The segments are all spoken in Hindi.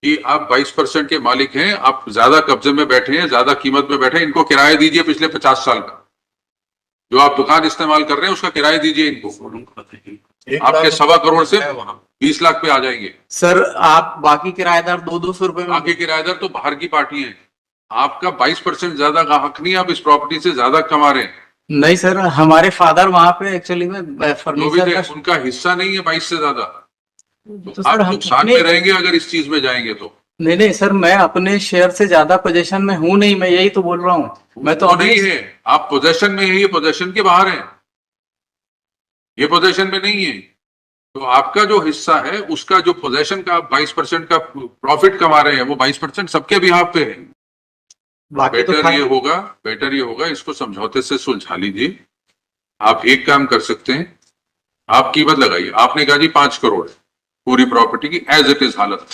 कि आप 22% के मालिक हैं, आप ज्यादा कब्जे में बैठे हैं, ज्यादा कीमत में बैठे हैं, इनको किराया दीजिए पिछले 50 साल का। जो आप दुकान इस्तेमाल कर रहे हैं उसका किराया दीजिए इनको। आपके 1.25 करोड़ से 20 लाख पे आ जाएंगे। सर आप बाकी किराएदार 200 रुपए में, बाकी किराएदार तो बाहर की पार्टी है। आपका 22% ज्यादा का हक नहीं, आप इस प्रॉपर्टी से ज्यादा कमा रहे हैं। नहीं सर, हमारे फादर वहां पे एक्चुअली में जो भी फर्नीचर थे, का, उनका हिस्सा नहीं है 22 से ज्यादा। तो आप सर हम नुकसान में रहेंगे अगर इस चीज में जाएंगे तो। नहीं नहीं सर, मैं अपने शेयर से ज्यादा पोजीशन में हूं नहीं, मैं यही तो बोल रहा हूँ। मैं तो वो नहीं है, आप पोजेशन में है, ये पोजेशन के बाहर है, ये पोजेशन में नहीं है। तो आपका जो हिस्सा है उसका जो पोजेशन का आप 22% का प्रॉफिट कमा रहे हैं, वो 22% सबके बिहाफ पे है। बाकी तो बेटर ये होगा इसको समझौते से सुलझा लीजिए। आप एक काम कर सकते हैं, आप कीमत लगाइए। आपने कहा जी 5 करोड़ पूरी प्रॉपर्टी की एज इट इज हालत,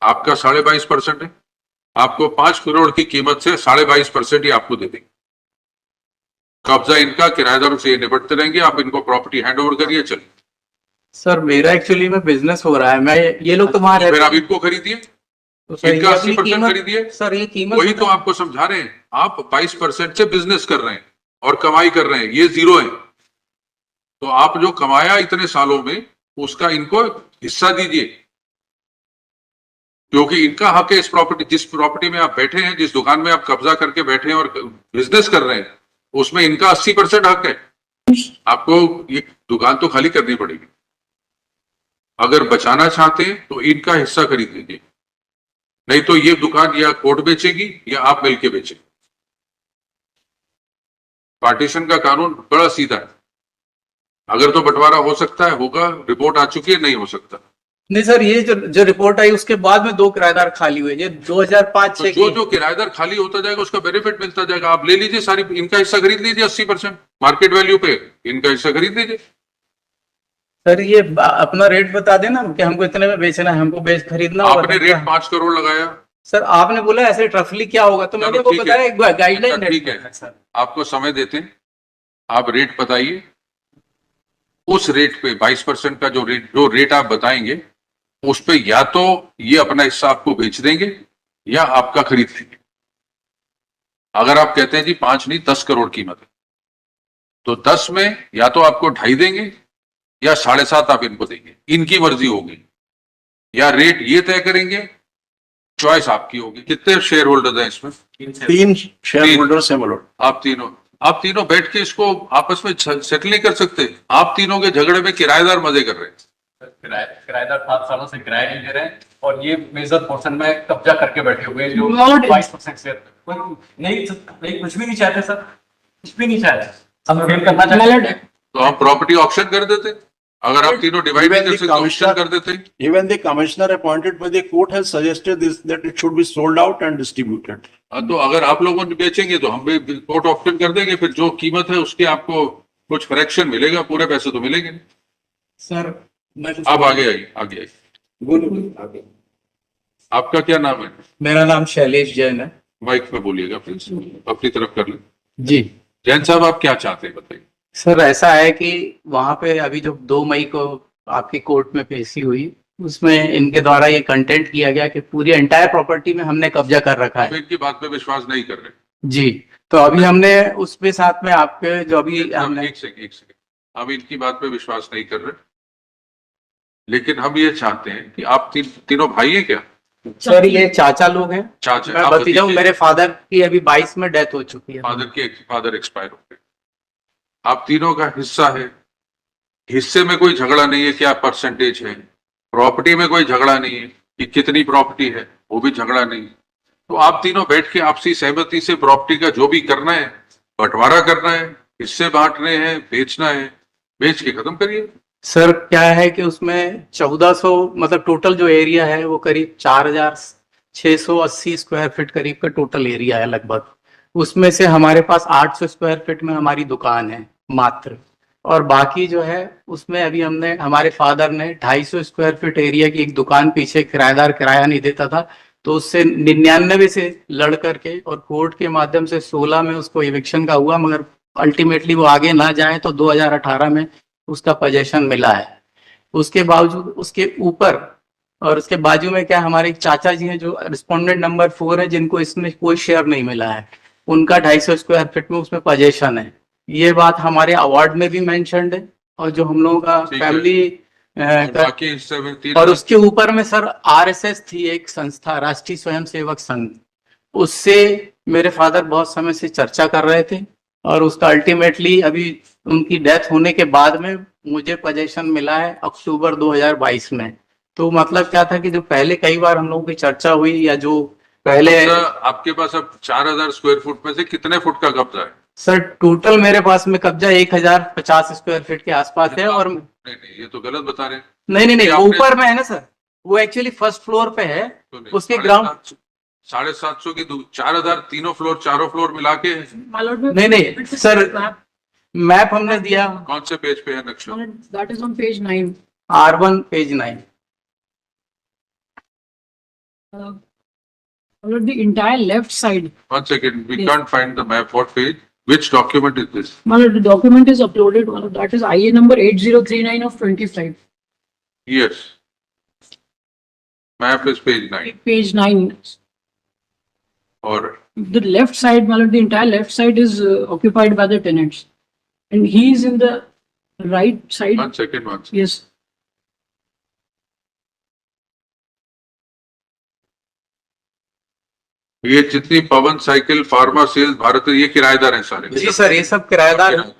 आपका 22.5% है। आपको 5 करोड़ की कीमत से 22.5% ही आपको दे देंगे। कब्जा इनका, किराएदारों से ये निपटते रहेंगे, आप इनको प्रॉपर्टी हैंड ओवर करिए, चलिए। सर मेरा एक्चुअली में बिजनेस हो रहा है, मैं ये लोग तो वहां फिर रहते आप हैं, इनको खरीदिए, तो सर इनका ये अपनी 80% कीमत, खरीदिए। सर ये कीमत वही तो आपको समझा रहे हैं, आप 22% से बिजनेस कर रहे हैं और कमाई कर रहे हैं, ये जीरो है। तो आप जो कमाया इतने सालों में उसका इनको हिस्सा दीजिए, क्योंकि इनका हक है इस प्रॉपर्टी, जिस प्रॉपर्टी में आप बैठे हैं, जिस दुकान में आप कब्जा करके बैठे हैं और बिजनेस कर रहे हैं, उसमें इनका 80% हक है। आपको ये दुकान तो खाली करनी पड़ेगी। अगर बचाना चाहते हैं तो इनका हिस्सा खरीद लीजिए, नहीं तो ये दुकान या कोर्ट बेचेगी या आप मिलके बेचेंगे। पार्टीशन का कानून बड़ा सीधा है, अगर तो बंटवारा हो सकता है होगा, रिपोर्ट आ चुकी है, नहीं हो सकता। नहीं सर, ये जो रिपोर्ट आई उसके बाद में 2 किराएदार खाली हुए, ये 2005-6 तो जो किराएदार खाली होता जाएगा उसका बेनिफिट मिलता जाएगा। आप ले लीजिए सारी, इनका हिस्सा खरीद लीजिए 80% मार्केट वैल्यू पे, इनका हिस्सा खरीद लीजिए। सर ये अपना रेट बता देना कि हमको इतने में बेचना है, हमको बेच खरीदना होगा। आपने रेट 5 करोड़ लगाया सर आपने बोला ऐसे रफली क्या होगा, तो मैंने वो बताया एक गाइडलाइन है। ठीक है सर, आपको समय देते हैं, आप रेट बताइए। उस रेट पे 22% का जो रेट आप बताएंगे उस पे या तो ये अपना हिस्सा आपको बेच देंगे या आपका खरीद लेंगे। अगर आप कहते हैं जी 5 नहीं 10 करोड़ कीमत है, तो 10 में या तो आपको 2.5 देंगे या 7.5 आप इनको देंगे, इनकी मर्जी होगी। या रेट ये तय करेंगे, चॉइस आपकी होगी। कितने शेयर होल्डर हैं इसमें? 3 शेयर होल्डर्स हैं बोलो। आप तीनों बैठ के इसको आपस में सेटल नहीं कर सकते? आप तीनों के झगड़े में किराएदार मजे कर रहे हैं। किराएदार 7 सालों से किराया नहीं दे रहे हैं और ये मेजर पोर्शन में कब्जा करके बैठे हुए हैं, जो 22% शेयर नहीं कुछ भी नहीं चाहते सर, कुछ भी नहीं चाहते। हम फेल करना चाहते हैं तो हम प्रॉपर्टी ऑक्शन कर देते। अगर आप तीनों डिवाइड नहीं कर सकते, ऑक्शन कर देते। Even the commissioner appointed by the court has suggested this, that it should be sold out and distributed. तो अगर आप लोगों ने बेचेंगे तो हम भी कोर्ट ऑक्शन कर देंगे, फिर जो कीमत है उसके आपको कुछ फ्रैक्शन मिलेगा, पूरे पैसे तो मिलेंगे नहीं। सर आप आगे आइए। बोलिए। आपका क्या नाम है? मेरा नाम शैलेश जैन है। माइक पे बोलिएगा प्लीज, अपनी तरफ कर लें। जी जैन साहब, आप क्या चाहते हैं बताइए। सर ऐसा है कि वहां पे अभी जो 2 मई को आपकी कोर्ट में पेशी हुई, उसमें इनके द्वारा ये कंटेंट किया गया कि पूरी एंटायर प्रॉपर्टी में हमने कब्जा कर रखा आप है। इनकी बात पे विश्वास नहीं कर रहे? जी, तो अभी हमने उस पे साथ में आपके जो अभी हमने एक सेकंड, हम इनकी बात पे विश्वास नहीं कर रहे, लेकिन हम ये चाहते हैं कि आप तीनों भाई हैं क्या? सर ये चाचा लोग हैं। चाचा, मैं आप भतीजा हूँ। भतीजे? मेरे फादर की अभी 22 में डेथ हो चुकी है। फादर एक्सपायर हो गए। आप तीनों का हिस्सा है, हिस्से में कोई झगड़ा नहीं है क्या परसेंटेज है, प्रॉपर्टी में कोई झगड़ा नहीं है कि कितनी प्रॉपर्टी है, वो भी झगड़ा नहीं। तो आप तीनों बैठ के आपसी सहमति से प्रॉपर्टी का जो भी करना है, बंटवारा करना है, हिस्से बांटने हैं, बेचना है, बेच के खत्म करिए। सर क्या है कि उसमें 1400 मतलब टोटल जो एरिया है वो करीब 4680 स्क्वायर फीट करीब का टोटल एरिया है लगभग। उसमें से हमारे पास 800 स्क्वायर फीट में हमारी दुकान है मात्र, और बाकी जो है उसमें अभी हमने हमारे फादर ने 250 स्क्वायर फीट एरिया की एक दुकान पीछे किराएदार किराया नहीं देता था, तो उससे 99 से लड़ करके और कोर्ट के माध्यम से 16 में उसको इविक्शन का हुआ, मगर अल्टीमेटली वो आगे ना जाए तो 2018 में उसका पोजेशन मिला है। उसके बावजूद उसके ऊपर और उसके बाजू में क्या हमारे एक चाचा जी हैं जो रिस्पोंडेंट नंबर 4 है, जिनको इसमें कोई शेयर नहीं मिला है, उनका 250 स्क्वायर फीट में उसमें पोजेशन है। ये बात हमारे अवार्ड में भी मेंशन्ड है, और जो हम लोगों का ठीक है। फैमिली और बाकी हिस्से में 3 और उसके ऊपर में सर आरएसएस थी एक संस्था, राष्ट्रीय स्वयंसेवक संघ, उससे मेरे फादर बहुत समय से चर्चा कर रहे थे, और उसका अल्टीमेटली अभी उनकी डेथ होने के बाद में मुझे पोजीशन मिला है अक्टूबर 2022 में। तो मतलब क्या था कि जो पहले कई बार हम लोगों की चर्चा हुई, या जो पहले कब्जा आपके पास अब 4000 स्क्वायर फुट में से कितने फुट का कब्जा है? सर टोटल मेरे पास में कब्जा 1050 स्क्वायर फीट के आसपास है। और नहीं नहीं, ये तो गलत बता रहे हैं। नहीं, ये वो आपने- ऊपर में है ना सर, वो एक्चुअली फर्स्ट फ्लोर पे है, तो नहीं, उसके ग्राउंड 750 की 4000 तीनों फ्लोर चारों फ्लोर मिला के नहीं सर, मैप हमने दिया कौन से पेज पे है नक्शा? That is on page 9. R1 page 9। The entire left side. 1 second, we Yes. can't find the map. What page? Which document is this? The document is uploaded. That is IA number 8039 of 25. Yes. Map is page 9. Page 9. Or The left side, the entire left side is occupied by the tenants. And he is in the right side. 1 second, 1 second. Yes. ये जितनी पवन साइकिल फार्मा सेल्स भारत, ये किराएदार हैं सारे। जी सर, ये सब किराएदार हैं।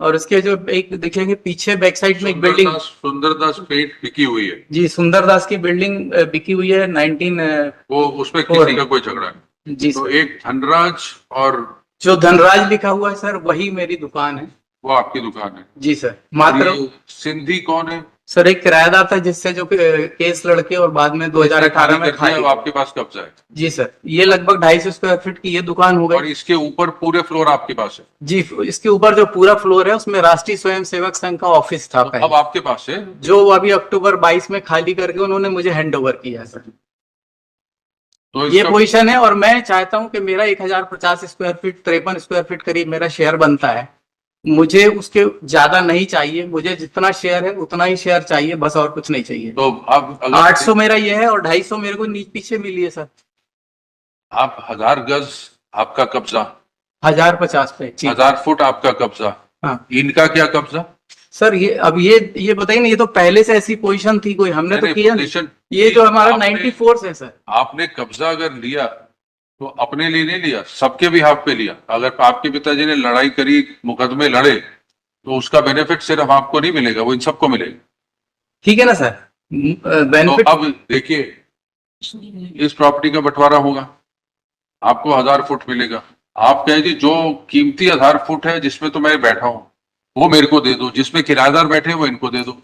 और उसके जो एक देखेंगे पीछे बैक साइड में एक बिल्डिंग, सुंदरदास पेंट बिकी हुई है, जी सुंदरदास की बिल्डिंग बिकी हुई है 19। वो उसमें किसी का कोई झगड़ा नहीं। जी तो सर, एक धनराज और जो धनराज लिखा हुआ है सर, वही मेरी दुकान है। वो आपकी दुकान है। जी सर, मात्र ये सिंधी कौन है? सर एक किराएदार था जिससे जो केस लड़के और बाद में 2018 में कर दिया, खाली। अब आपके पास कब्जा है। जी सर, ये लगभग 250 स्क्वायर फीट की ये दुकान हो और गई। इसके ऊपर पूरे फ्लोर आपके पास है। जी, इसके ऊपर जो पूरा फ्लोर है उसमें राष्ट्रीय स्वयंसेवक संघ का ऑफिस था अब पहले, आपके पास है। जो अभी अक्टूबर 22 में खाली करके उन्होंने मुझे हैंड ओवर किया सर। तो ये इसका पोजीशन है, और मैं चाहता हूं कि मेरा 1050 स्क्वायर फीट 53 स्क्वायर फीट करीब मेरा शेयर बनता है। मुझे उसके ज्यादा नहीं चाहिए, मुझे जितना शेयर है उतना ही शेयर चाहिए, बस और कुछ नहीं चाहिए। तो अब अगर 800 मेरा ये है और 250 मेरे को पीछे मिली है सर। आप 1000 गज आपका कब्जा, 1050 पे जी। 1000 फुट आपका कब्जा, हाँ इनका क्या कब्जा? सर, ये अब ये बताइए ना, ये तो पहले से ऐसी पोजीशन थी, कोई हमने तो नहीं, किया नहीं। पोजीशन- ये जो हमारा आपने- 94 से सर। आपने कब्जा अगर लिया तो अपने लिए नहीं लिया, सबके भी हाथ पे लिया। अगर आपके पिताजी ने लड़ाई करी, मुकदमे लड़े, तो उसका बेनिफिट सिर्फ आपको नहीं मिलेगा, वो इन सबको मिलेगा। ठीक है ना सर, तो बेनिफिट। अब देखिए, इस प्रॉपर्टी का बंटवारा होगा, आपको 1000 फुट मिलेगा। आप कहें जी जो कीमती 1000 फुट है जिसमें तो मैं बैठा हूं वो मेरे को दे दो, जिसमें किराएदार बैठे हैं वो इनको दे दो,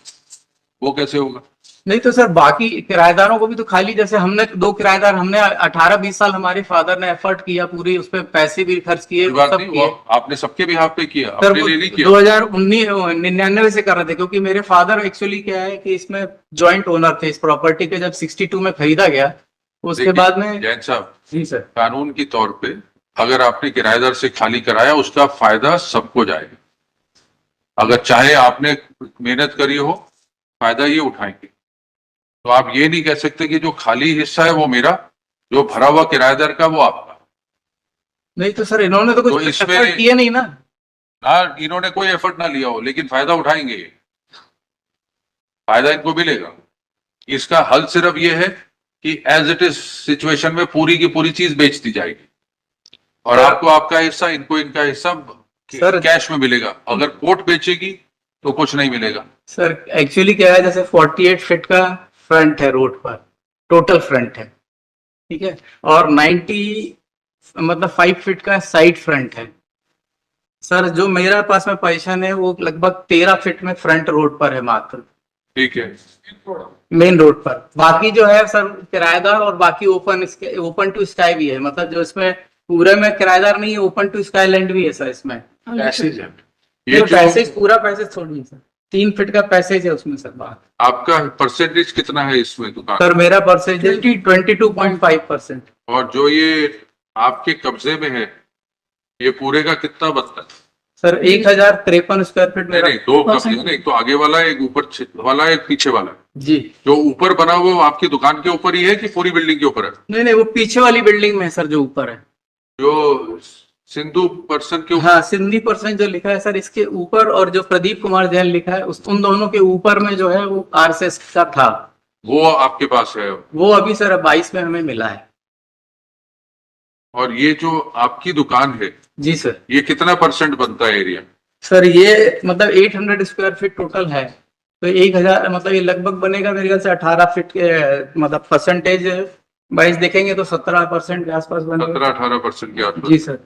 वो कैसे होगा? नहीं तो सर, बाकी किराएदारों को भी तो खाली, जैसे हमने 2 किराएदार, हमने 18-20 साल हमारे फादर ने एफर्ट किया, पूरी उस पर पैसे भी खर्च किए, कोई बात सब नहीं, किए। वो आपने सबके भी हाथ पे किया, सर अपने वो लिए नहीं किया। 2099 से कर रहे थे, क्योंकि मेरे फादर एक्चुअली क्या है कि इसमें जॉइंट ओनर थे इस प्रॉपर्टी के। जब 62 में खरीदा गया, उसके देखिए, बाद में। जैन साहब, जी सर। कानून की तौर पे अगर आपने किराएदार से खाली कराया, उसका फायदा सबको जाएगा। अगर चाहे आपने मेहनत करी हो, फायदा ये उठाएंगे। तो आप ये नहीं कह सकते कि जो खाली हिस्सा है वो मेरा, जो भरा हुआ किराएदार का वो आपका। नहीं तो सर, इन्होंने तो तो कुछ इसमें- एफर्ट किए नहीं ना। ना इन्होंने कोई एफर्ट ना लिया हो, लेकिन फायदा उठाएंगे ये, फायदा इनको मिलेगा। इसका हल सिर्फ ये है कि एज इट इज सिचुएशन में पूरी की पूरी चीज बेच दी जाएगी, और आपको आपका हिस्सा, इनको इनका हिस्सा सर- कैश में मिलेगा। अगर कोर्ट बेचेगी तो कुछ नहीं मिलेगा। सर एक्चुअली क्या है, जैसे 48 फीट का फ्रंट है रोड पर, टोटल फ्रंट है, ठीक है, और 5 फीट का साइड फ्रंट है। सर जो मेरा पास में पोजीशन है वो लगभग 13 फीट में फ्रंट रोड पर है मात्र, ठीक है, मेन रोड पर। बाकी जो है सर किराएदार, और बाकी ओपन टू स्काई भी है, मतलब जो इसमें पूरे में किराएदार नहीं है, ओपन टू स्काई लैंड भी है सर इसमें। पैसेज है ये ये जो पैसेज, पूरा पैसेज छोड़िए सर, 3 फीट का पैसेज है उसमें सर। बात आपका परसेंटेज कितना है इसमें दुकान? सर मेरा परसेंट 22.5%। और जो ये आपके कब्जे में है, ये पूरे का कितना बनता है? सर 1053 स्क्वायर फीट नहीं मेरा। नहीं, दो कब्जे हैं ना, एक तो आगे वाला, एक ऊपर वाला, एक पीछे वाला। जी जो ऊपर बना हुआ वो आपकी दुकान के ऊपर ही है कि पूरी बिल्डिंग के ऊपर है? नहीं नहीं, वो पीछे वाली बिल्डिंग में है सर, जो ऊपर है। जो सिंधु पर्सन के ऊपर? हाँ, सिंधी पर्सन जो लिखा है सर इसके ऊपर, और जो प्रदीप कुमार जैन लिखा है उन दोनों के ऊपर में जो है वो आरएसएस का था, वो आपके पास है? वो अभी सर 22 में हमें मिला है। और ये जो आपकी दुकान है, जी सर। ये कितना % बनता है एरिया? सर ये मतलब 800 स्क्वायर फीट टोटल है, तो 1000 मतलब ये लगभग बनेगा मेरे ख्याल से 18 फीट के, मतलब परसेंटेज वाइज देखेंगे तो 17% के आसपास बनेगा। 17-18% के आसपास। जी सर।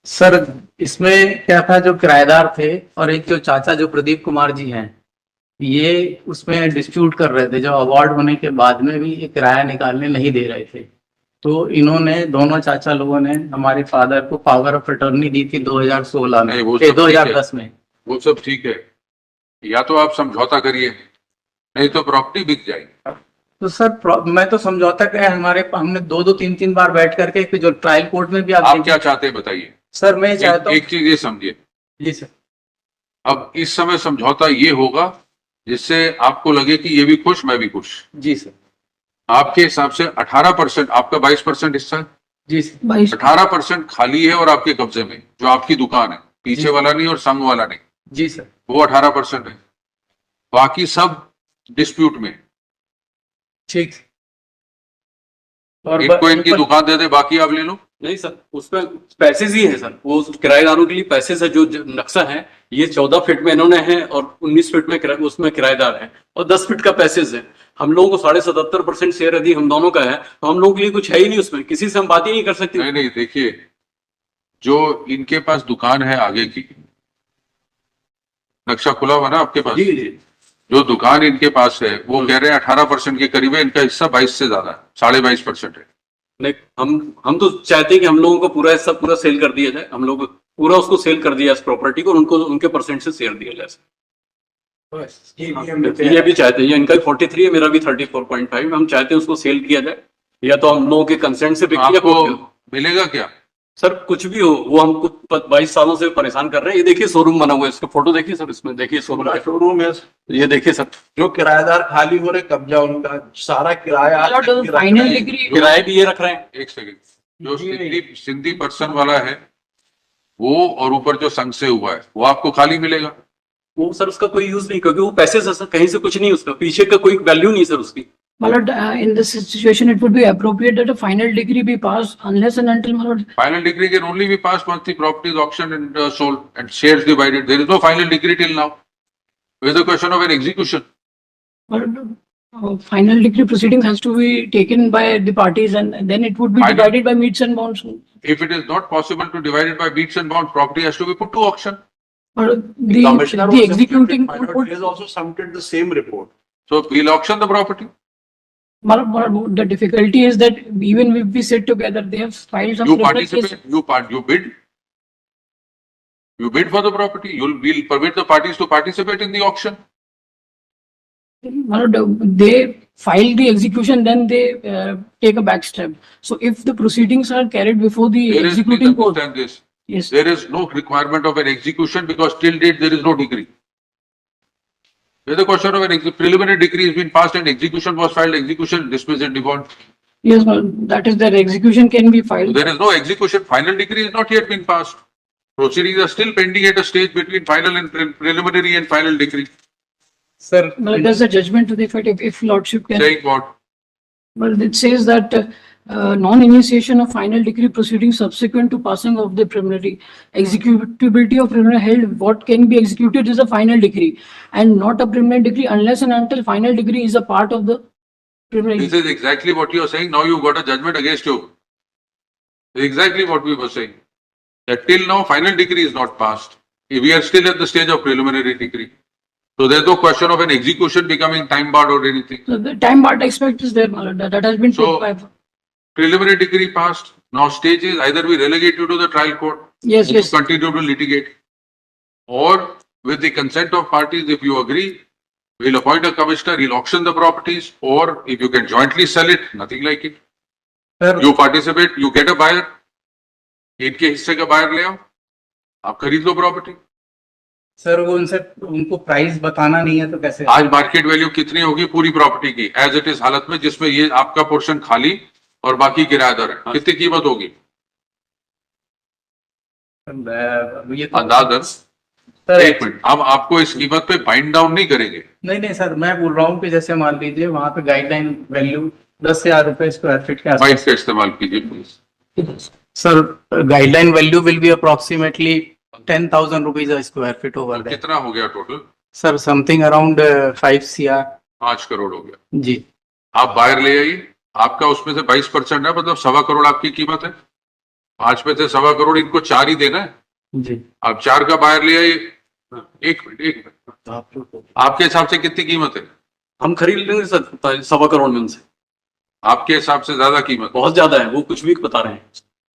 सर इसमें क्या था, जो किराएदार थे और एक जो चाचा जो प्रदीप कुमार जी हैं, ये उसमें डिस्प्यूट कर रहे थे, जो अवार्ड होने के बाद में भी ये किराया निकालने नहीं दे रहे थे। तो इन्होंने, दोनों चाचा लोगों ने हमारे फादर को पावर ऑफ अटॉर्नी दी थी 2016 में, नहीं, वो सब ठीक है। 2010 में। वो सब ठीक है, या तो आप समझौता करिए, नहीं तो प्रॉपर्टी बिक जाएगी। तो सर मैं तो समझौता किया, हमने 2-3 बार बैठ करके, फिर जो ट्रायल कोर्ट में भी आप देखें। क्या चाहते हैं बताइए? सर मैं चाहता हूँ। एक चीज ये समझिए, जी सर। अब इस समय समझौता ये होगा जिससे आपको लगे कि ये भी खुश, मैं भी खुश। जी सर। आपके हिसाब से 18%, आपका 22% हिस्सा है, जी सर। 18% खाली है और आपके कब्जे में, जो आपकी दुकान है, पीछे वाला नहीं और संग वाला नहीं, जी सर। वो 18% है। बाकी सब डिस्प्यूट में। ठीक। और इनको इनकी दुकान दे दे, बाकी आप ले लो। नहीं सर, उसमें पैसेज ही है सर, वो किराएदारों के लिए पैसेज है। जो नक्शा है ये 14 फीट में इन्होंने है और 19 फीट में उसमें किराएदार है, और 10 फीट का पैसेज है। हम लोगों को 77.5% शेयर यदि हम दोनों का है, तो हम लोगों के लिए कुछ है ही नहीं उसमें, किसी से हम बात ही नहीं कर सकते। नहीं नहीं, देखिए, जो इनके पास दुकान है आगे की, नक्शा खुला हुआ ना आपके पास? जी जी। जो दुकान इनके पास है वो कह रहे हैं 18% के करीब है, इनका हिस्सा 22 से ज्यादा है, 22.5% है। नहीं, हम तो चाहते हैं कि हम लोगों को पूरा हिस्सा पूरा सेल कर दिया जाए, हम लोग पूरा उसको सेल कर दिया इस प्रॉपर्टी को, और उनको उनके परसेंट से शेयर दिया जाए। ये भी चाहते हैं, ये इनका 43 है, मेरा भी 34.5, हम चाहते हैं उसको सेल किया जाए, या तो हम लोगों के कंसेंट से बिक या आपको कोर्ट में। मिलेगा क्या? सर कुछ भी हो, वो हमको 22 सालों से परेशान कर रहे हैं। ये देखिए शोरूम बना हुआ है, इसका फोटो देखिए सर, इसमें देखिए शोरूम है, ये देखिए सर, जो किराएदार खाली हो रहे, कब्जा उनका सारा किराया। फाइनल डिग्री किराए भी ये रख रहे हैं। एक सेकंड, जो सिंधी पर्सन वाला है वो, और ऊपर जो संघ से हुआ है वो आपको खाली मिलेगा? वो सर उसका कोई यूज नहीं, क्योंकि वो पैसे से सर कहीं से कुछ नहीं, उसका पीछे का कोई वैल्यू नहीं सर उसकी। Malad, in this situation, it would be appropriate that a final degree be passed unless and until Malad. Final degree can only be passed once the property is auctioned and sold and shares divided. There is no final degree till now. It is a question of an execution. Final degree proceeding has to be taken by the parties, and then it would be Final- divided by meets and bounds. If it is not possible to divide it by beats and bounds, property has to be put to auction. But Commissioner the was executing submitted, court he has also submitted the same report. So we'll auction the property. The difficulty is that even if we sit together, they have filed some You criminal case. participate, you bid. You bid for the property. We'll permit the parties to participate in the auction. They file the execution, then they take a back step. So if the proceedings are carried before the There is, please executing court, understand this. yes, There is no requirement of an execution because till date there is no decree. There's a question of an preliminary decree has been passed and execution was filed, execution dismissed in default. yes, well, that is that execution can be So filed. there is no execution, final decree has not yet been passed. Proceedings are still pending at a stage between final and preliminary and final decree. Sir, Well, there's a judgment to the effect if lordship can. Saying what? Well, it says that non-initiation of final decree proceedings subsequent to passing of the preliminary executability of preliminary held, what can be executed is a final decree and not a preliminary decree unless and until final decree is a part of the preliminary. This is exactly what you are saying. Now you've got a judgment against you. This is exactly what we were saying. That till now final decree is not passed. We are still at the stage of preliminary decree. So there's no question of an execution becoming time barred or anything. So the time bar aspect is there, that has been So- put by. Preliminary decree passed. Now stage is either we relegate you to the trial court. Yes, or yes. you continue to litigate. Or with the consent of parties, if you agree, we'll appoint a commissioner, he'll auction the properties, or if you can jointly sell it, nothing like it. sir, You participate, you get a buyer. इनके हिस्से का बायर ले आओ, आप खरीद लो प्रॉपर्टी. सर वो उनको प्राइस बताना नहीं है तो कैसे? आज मार्केट वैल्यू कितनी होगी पूरी प्रॉपर्टी की एज इट इज हालत में, जिसमें ये आपका पोर्शन खाली और बाकी किराएदार है, कितनी कीमत होगी ये तो अंदाजन? सर एक मिनट, हम आपको इस कीमत पे बाइंड डाउन नहीं करेंगे. नहीं सर, मैं बोल रहा हूँ कि जैसे मान लीजिए वहां पे गाइडलाइन वैल्यू 10,000 रुपए स्क्वायर फीट के आसपास. बाइक का इस्तेमाल कीजिए please. Sir guideline value will be approximately 10,000 rupees a square feet over there. कितना हो गया total? Sir something around 5 CR. 5 crore हो गया. जी आप बायर ले आइए, आपका उसमें से 22% है, मतलब 1.25 करोड़ आपकी कीमत है. 5 में से 1.25 करोड़ इनको 4 ही देना है. जी. आप 4 का बायर ले आइए. एक मिनट, आपके हिसाब से कितनी कीमत है? हम खरीद लेंगे सर 1.25 करोड़ में उनसे. आपके हिसाब से ज्यादा कीमत? बहुत ज्यादा है, वो कुछ भी बता रहे हैं.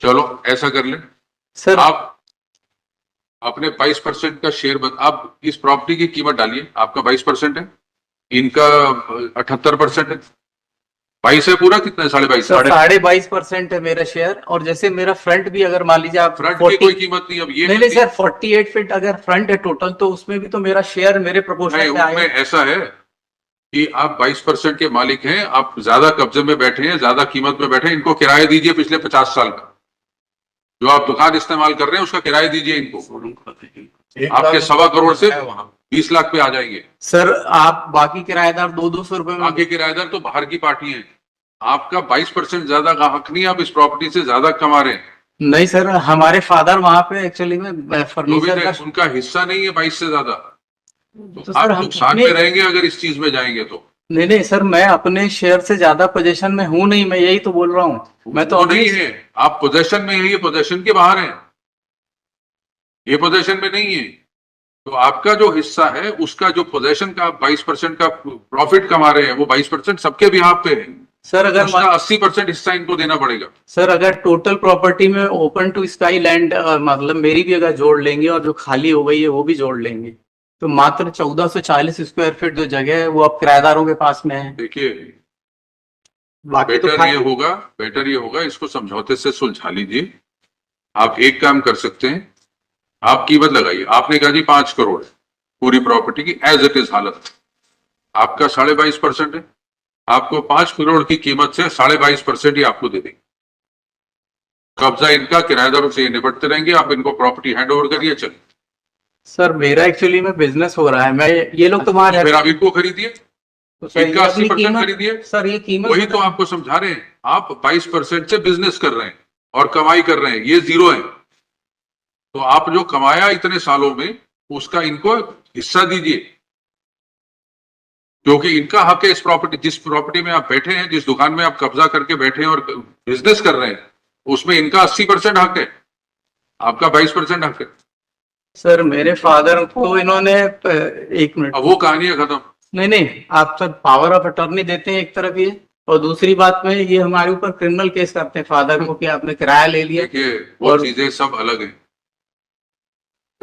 चलो ऐसा कर ले, सर आप अपने 22% का शेयर आप इस प्रॉपर्टी की कीमत डालिए. आपका 22% है, इनका 78% है. 22 है पूरा, कितना है? 22.5. सर 22.5% है मेरा शेयर. और जैसे मेरा फ्रंट भी अगर मान लीजिए आप फ्रंट की कोई कीमत नहीं. अब ये नहीं सर 48 फीट अगर फ्रंट है टोटल, तो उसमें भी तो मेरा शेयर मेरे नहीं, प्रोपोर्शन में उसमें आएगा. ऐसा है कि आप 22% के मालिक हैं, आप ज्यादा कब्जे में बैठे हैं, ज्यादा कीमत में बैठे हैं. इनको किराया दीजिए पिछले 50 साल का. जो आप दुकान इस्तेमाल कर रहे हैं उसका किराया दीजिए इनको. आपके 1.25 करोड़ से 20 लाख पे आ जाएंगे. सर आप बाकी किराएदार 200 रुपए में. बाकी किराएदार तो बाहर की पार्टी हैं. आपका 22% ज्यादा का हक नहीं, आप इस प्रॉपर्टी से ज्यादा कमा रहे हैं. नहीं सर, हमारे फादर वहां पे एक्चुअली में जो भी फर्नीचर है, का. उनका हिस्सा नहीं है 22 से ज्यादा. तो तो सर आप हम नुकसान में रहेंगे अगर इस चीज में जाएंगे तो. नहीं सर, मैं अपने शेयर से ज्यादा पोजीशन में हूं नहीं, मैं यही तो बोल रहा हूँ. मैं तो वो अभी नहीं है, आप पोजेशन में है, ये पोजेशन के बाहर है, ये पोजेशन में नहीं है. तो आपका जो हिस्सा है उसका जो पोजेशन का आप 22% का प्रॉफिट कमा रहे हैं, वो 22% सबके बिहाफ पे है. सर अगर उसका 80% हिस्सा इनको देना पड़ेगा. सर अगर टोटल प्रॉपर्टी में ओपन टू स्काई लैंड मतलब मेरी भी अगर जोड़ लेंगे और जो खाली हो गई है वो भी जोड़ लेंगे, तो मात्र 1440 स्क्वायर फीट जो जगह है वो अब किराएदारों के पास में है. देखिए, बाकी तो बेटर ये होगा इसको समझौते से सुलझा लीजिए. आप एक काम कर सकते हैं, आप कीमत लगाइए. आपने कहा जी 5 करोड़ पूरी प्रॉपर्टी की एज इट इज हालत, आपका 22.5% है. आपको 5 करोड़ की कीमत से 22.5% ही आपको दे देंगे. कब्जा इनका, किराएदारों से ये निपटते रहेंगे. आप इनको प्रॉपर्टी हैंड ओवर करिए. चलिए सर मेरा एक्चुअली में बिजनेस हो रहा है, मैं ये लोग तुम्हारे फिर आप इनको खरीदिए, तो सर इनका ये अपनी 80% कीमत- खरीदिए. सर ये कीमत वही तो आपको समझा रहे हैं. आप 22% से बिजनेस कर रहे हैं और कमाई कर रहे हैं, ये जीरो है. तो आप जो कमाया इतने सालों में उसका इनको हिस्सा दीजिए, क्योंकि इनका हक है इस प्रॉपर्टी, जिस प्रॉपर्टी में आप बैठे हैं, जिस दुकान में आप कब्जा करके बैठे हैं और बिजनेस कर रहे हैं, उसमें इनका 80% हक है, आपका 22% हक है. सर मेरे फादर को इन्होंने एक मिनट, अब वो कहानी है खत्म. नहीं नहीं, आप सर पावर ऑफ अटॉर्नी देते हैं एक तरफ ये, और दूसरी बात में ये हमारे ऊपर क्रिमिनल केस करते हैं फादर को कि आपने किराया ले लिया। देखिए वो और- चीजें सब अलग हैं,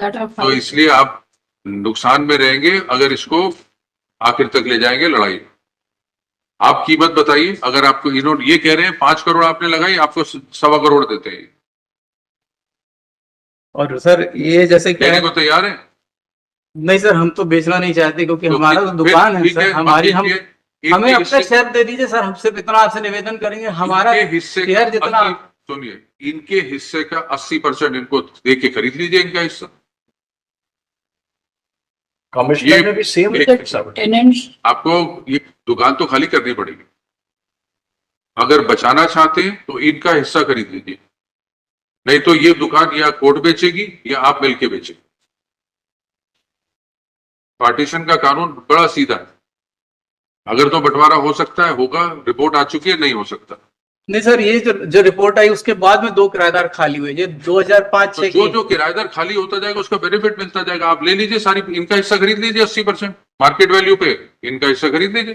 That are तो fine. इसलिए आप नुकसान में रहेंगे अगर इसको आखिर तक ले जाएंगे लड़ाई। आप कीमत बताइए, अगर आपको इन्होंने ये कह रहे हैं 5 करोड़ आपने लगाई, आपको 1.25 करोड़ देते हैं, और सर ये जैसे क्या देने है, को तैयार है? नहीं सर हम तो बेचना नहीं चाहते क्योंकि तो हमारा फिर- तो दुकान है ठीक सर, हमारी हम इनके हमें अपना हिस्से- शेयर दे दीजिए सर, हमसे इतना आपसे निवेदन करेंगे, हमारा इनके हिस्से शेयर का जितना 80 सुनिए, इनके हिस्से का 80% इनको दे के खरीद लीजिए इनका हिस्सा। Commissioner में भी same एक- rate है। Tenants, आपको ये दुकान तो खाली करनी पड़ेगी, अगर बचाना चाहते हैं तो इनका हिस्सा खरीद लीजिए, नहीं तो ये दुकान या कोर्ट बेचेगी या आप मिलके बेचेंगे। पार्टीशन का कानून बड़ा सीधा है, अगर तो बंटवारा हो सकता है होगा, रिपोर्ट आ चुकी है, नहीं हो सकता। नहीं सर, ये जो रिपोर्ट आई उसके बाद में 2 किराएदार खाली हुए, ये 2005-6 तो जो जो किराएदार खाली होता जाएगा उसका बेनिफिट मिलता जाएगा। आप ले लीजिए सारी, इनका हिस्सा खरीद लीजिए 80% मार्केट वैल्यू पे, इनका हिस्सा खरीद लीजिए।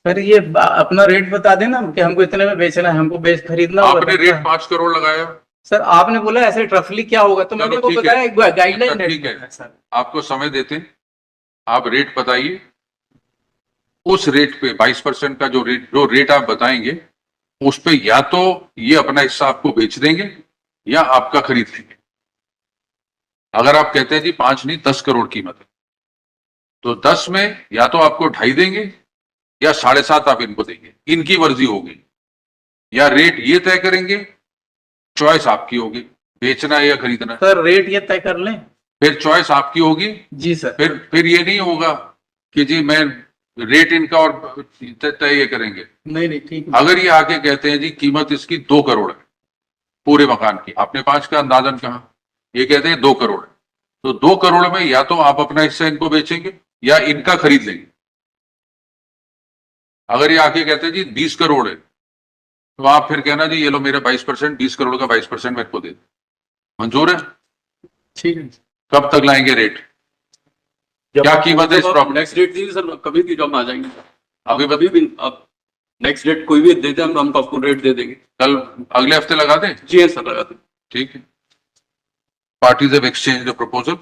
सर ये अपना रेट बता देना कि हमको इतने में बेचना है, हमको बेच खरीदना होगा आपने तब रेट क्या? 5 करोड़ लगाया, सर आपने बोला ऐसे रफली क्या होगा, तो मैंने चलो वो ठीक है। बताया एक गाइडलाइन अच्छा, ठीक है। सर। आपको समय देते हैं, आप रेट बताइए, उस रेट पे 22% का जो रेट आप बताएंगे उस पे या तो ये अपना हिस्सा आपको बेच देंगे या आपका खरीद लेंगे। अगर आप कहते हैं जी 5 नहीं 10 करोड़ कीमत है, तो 10 में या तो आपको 2.5 देंगे या 7.5 आप इनको देंगे, इनकी मर्जी होगी, या रेट ये तय करेंगे, चॉइस आपकी होगी, बेचना है या खरीदना है। सर रेट ये तय कर लें। फिर चॉइस आपकी होगी, जी सर। फिर ये नहीं होगा कि जी मैं रेट इनका और तय ये करेंगे। नहीं नहीं ठीक है। अगर ये आके कहते हैं जी कीमत इसकी 2 करोड़ है पूरे मकान की, आपने 5 का अंदाजन कहा, ये कहते हैं 2 करोड़ है, तो 2 करोड़ में या तो आप अपना हिस्सा इनको बेचेंगे या इनका खरीद लेंगे। अगर ये आके कहते हैं जी 20 करोड़ है, तो आप फिर कहना जी ये लो मेरा 22%, 20 करोड़ का 22% मेरे को दे दो। मंजूर है? ठीक है। कब तक लाएंगे रेट? क्या कीमत है इस प्रॉपर्टी? नेक्स्ट डेट दीजिए सर, कभी की जॉब में आ जाएंगे। अभी अभी कभी भी आप नेक्स्ट डेट कोई भी दे दें, हम आपको रेट दे देंगे। कल अगले हफ्ते लगा दें? जी हाँ सर, लगा दें। ठीक है। Parties have exchanged a proposal.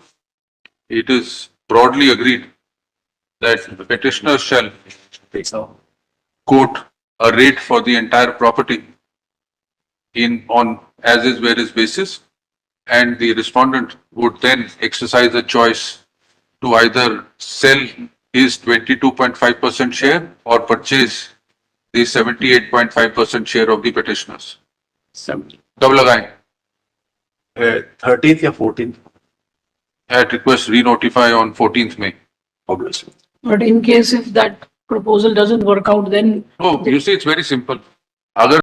It is broadly agreed that the petitioner shall quote a rate for the entire property on as is where is basis, and the respondent would then exercise a choice to either sell his 22.5% share or purchase the 78.5% share of the petitioners. कब लगाएं? 13th या 14th, At request re-notify on 14th May. obviously. but in case if that proposal doesn't work out, then No, you see, it's very simple. अगर